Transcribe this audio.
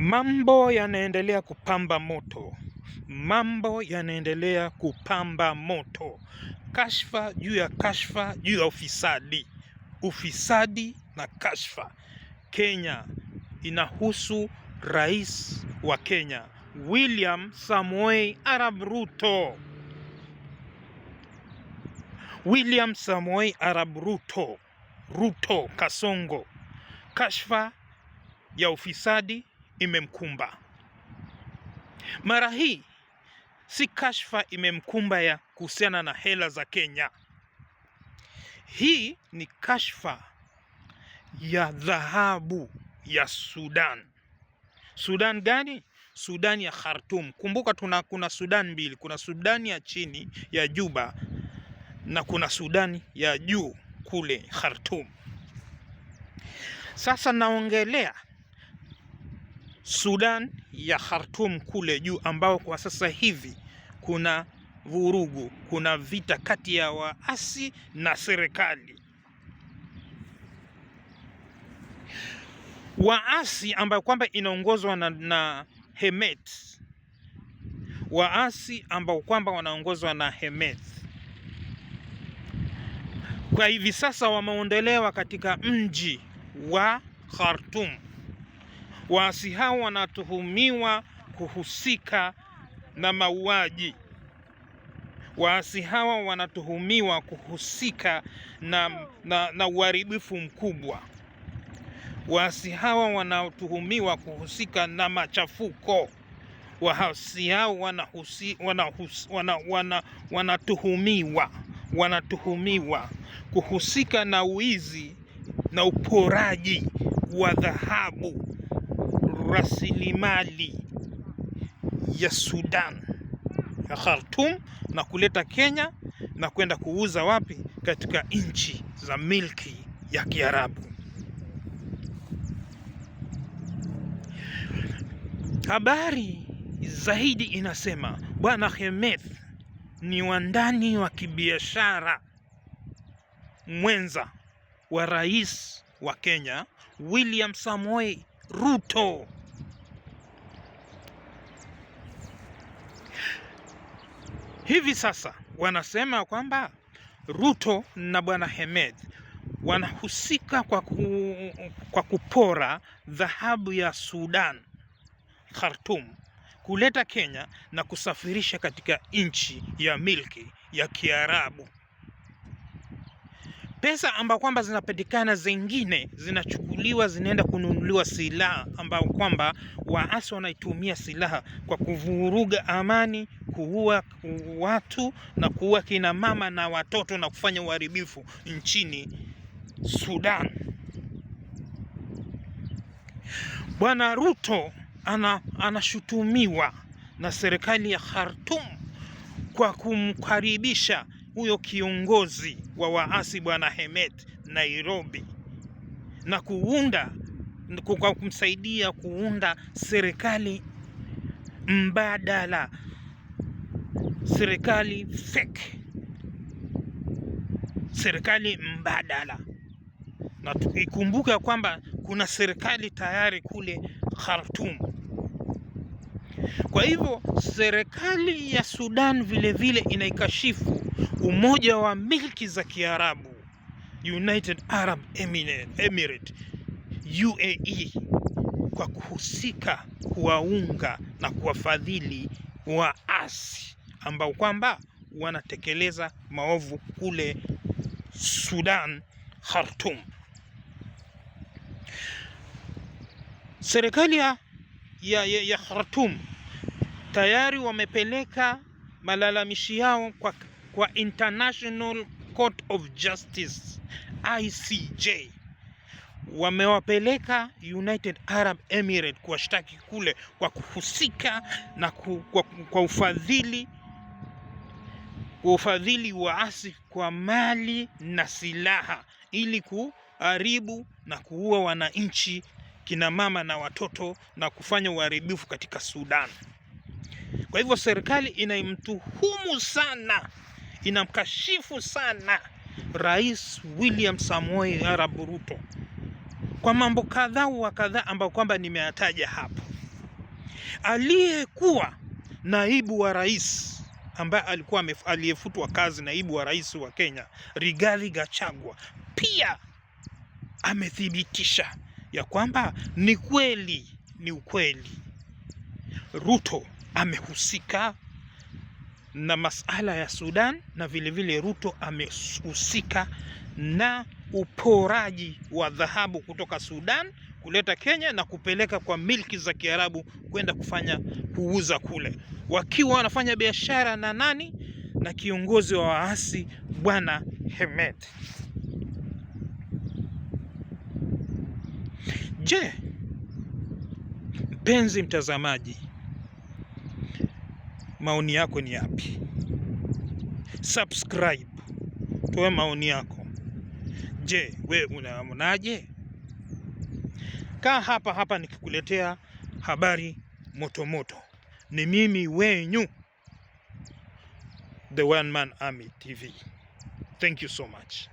Mambo yanaendelea kupamba moto. Mambo yanaendelea kupamba moto. Kashfa juu ya kashfa juu ya ufisadi. Ufisadi na kashfa. Kenya inahusu rais wa Kenya, William Samoei Arap Ruto. William Samoei Arap Ruto. Ruto Kasongo. Kashfa ya ufisadi imemkumba. Mara hii si kashfa imemkumba ya kuhusiana na hela za Kenya. Hii ni kashfa ya dhahabu ya Sudan. Sudan gani? Sudan ya Khartoum. Kumbuka kuna Sudan mbili. Kuna Sudan ya chini ya Juba na kuna Sudan ya juu kule Khartoum. Sasa naongelea Sudan ya Khartoum kule juu, ambao kwa sasa hivi kuna vurugu, kuna vita kati ya waasi na serikali. Waasi ambao kwamba inaongozwa na Hemet. Waasi ambao kwamba wanaongozwa na Hemet. Kwa hivi sasa wameondolewa katika mji wa Khartoum. Waasi hao wanatuhumiwa kuhusika na mauaji. Waasi hawa wanatuhumiwa kuhusika na uharibifu mkubwa. Waasi hawa wanatuhumiwa kuhusika na machafuko. Waasi hao wanatuhumiwa kuhusika na wizi na uporaji wa dhahabu, rasilimali ya Sudan ya Khartoum, na kuleta Kenya na kwenda kuuza wapi? Katika nchi za milki ya Kiarabu. Habari zaidi inasema Bwana Hemet ni wandani wa kibiashara mwenza wa rais wa Kenya, William Samoei Ruto. Hivi sasa wanasema kwamba Ruto na Bwana Hemet wanahusika kwa kupora dhahabu ya Sudan, Khartoum, kuleta Kenya na kusafirisha katika nchi ya milki ya Kiarabu. Pesa ambao kwamba zinapatikana zingine zinachukuliwa, zinaenda kununuliwa silaha, ambao kwamba waasi wanaitumia silaha kwa kuvuruga amani, kuua watu na kuua kina mama na watoto na kufanya uharibifu nchini Sudan. Bwana Ruto anashutumiwa na serikali ya Khartoum kwa kumkaribisha huyo kiongozi wa waasi Bwana Hemet Nairobi, na kwa kumsaidia kuunda serikali mbadala, serikali fake, serikali mbadala. Na tukikumbuka kwamba kuna serikali tayari kule Khartoum. Kwa hivyo serikali ya Sudan vile inaikashifu Umoja wa Milki za Kiarabu, United Arab Emirates, UAE, kwa kuhusika kuwaunga na kuwafadhili waasi ambao kwamba wanatekeleza maovu kule Sudan, Khartoum. Serikali ya Khartoum tayari wamepeleka malalamishi yao kwa International Court of Justice, ICJ. Wamewapeleka United Arab Emirates kuwashtaki kule kwa kuhusika na kwa ufadhili waasi kwa mali na silaha, ili kuharibu na kuua wananchi, kina mama na watoto, na kufanya uharibifu katika Sudan. Kwa hivyo serikali inaimtuhumu sana, inamkashifu sana Rais William Samoei Arap Ruto kwa mambo kadhaa wa kadhaa ambao kwamba nimeyataja hapo. Aliyekuwa naibu wa rais ambaye alikuwa aliyefutwa kazi, naibu wa rais wa Kenya, Rigathi Gachagua, pia amethibitisha ya kwamba ni kweli, ni ukweli Ruto amehusika na masala ya Sudan, na vile Ruto amehusika na uporaji wa dhahabu kutoka Sudan kuleta Kenya na kupeleka kwa milki za Kiarabu kwenda kuuza kule, wakiwa wanafanya biashara na nani? Na kiongozi wa waasi Bwana Hemed. Je, mpenzi mtazamaji, maoni yako ni yapi? Subscribe, toa maoni yako. Je, we unaonaje? Kaa hapa nikikuletea habari moto. Ni mimi wenyu, The One Man Army TV. Thank you so much.